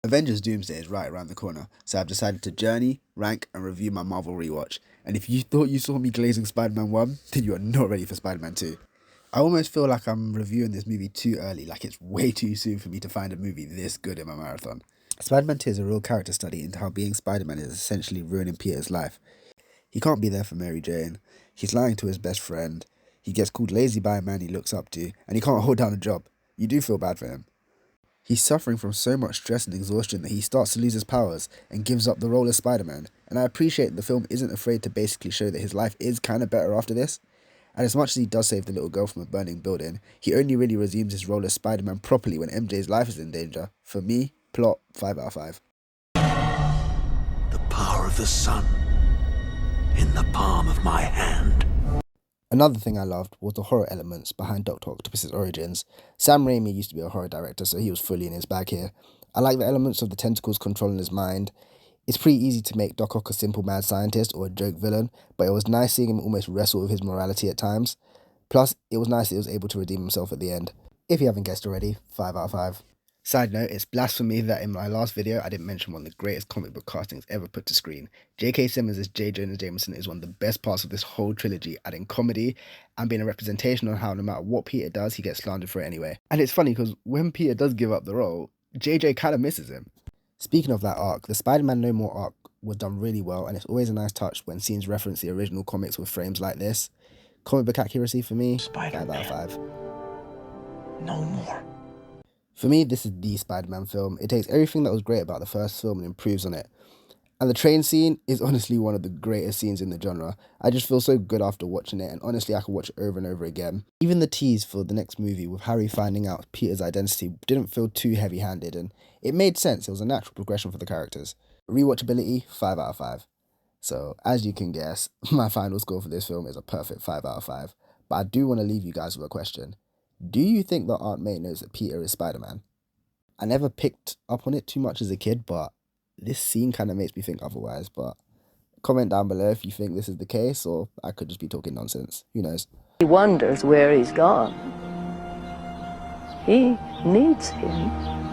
Avengers Doomsday is right around the corner, so I've decided to journey, rank, and review my Marvel rewatch. And if you thought you saw me glazing Spider-Man 1, then you are not ready for Spider-Man 2. I almost feel like I'm reviewing this movie too early, like it's way too soon for me to find a movie this good in my marathon. Spider-Man 2 is a real character study into how being Spider-Man is essentially ruining Peter's life. He can't be there for Mary Jane, he's lying to his best friend, he gets called lazy by a man he looks up to, and he can't hold down a job. You do feel bad for him. He's suffering from so much stress and exhaustion that he starts to lose his powers and gives up the role as Spider-Man. And I appreciate the film isn't afraid to basically show that his life is kind of better after this. And as much as he does save the little girl from a burning building, he only really resumes his role as Spider-Man properly when MJ's life is in danger. For me, plot 5 out of 5. The power of the sun in the palm of my hand. Another thing I loved was the horror elements behind Dr. Octopus's origins. Sam Raimi used to be a horror director, so he was fully in his bag here. I like the elements of the tentacles controlling his mind. It's pretty easy to make Doc Ock a simple mad scientist or a joke villain, but it was nice seeing him almost wrestle with his morality at times. Plus, it was nice that he was able to redeem himself at the end. If you haven't guessed already, 5 out of 5. Side note, it's blasphemy that in my last video I didn't mention one of the greatest comic book castings ever put to screen. J.K. Simmons as J. Jonah Jameson is one of the best parts of this whole trilogy, adding comedy and being a representation on how no matter what Peter does, he gets slandered for it anyway. And it's funny because when Peter does give up the role, JJ kind of misses him. Speaking of that arc, the Spider-Man No More arc was done really well, and it's always a nice touch when scenes reference the original comics with frames like this. Comic book accuracy for me, Spider-Man. 5 out of 5. No more. For me, this is the Spider-Man film. It takes everything that was great about the first film and improves on it. And the train scene is honestly one of the greatest scenes in the genre. I just feel so good after watching it, and honestly I could watch it over and over again. Even the tease for the next movie with Harry finding out Peter's identity didn't feel too heavy-handed, and it made sense. It was a natural progression for the characters. Rewatchability, 5 out of 5. So, as you can guess, my final score for this film is a perfect 5 out of 5. But I do want to leave you guys with a question. Do you think that Aunt May knows that Peter is Spider-Man? I never picked up on it too much as a kid, but this scene kind of makes me think otherwise. But comment down below if you think this is the case, or I could just be talking nonsense. Who knows? He wonders where he's gone. He needs him.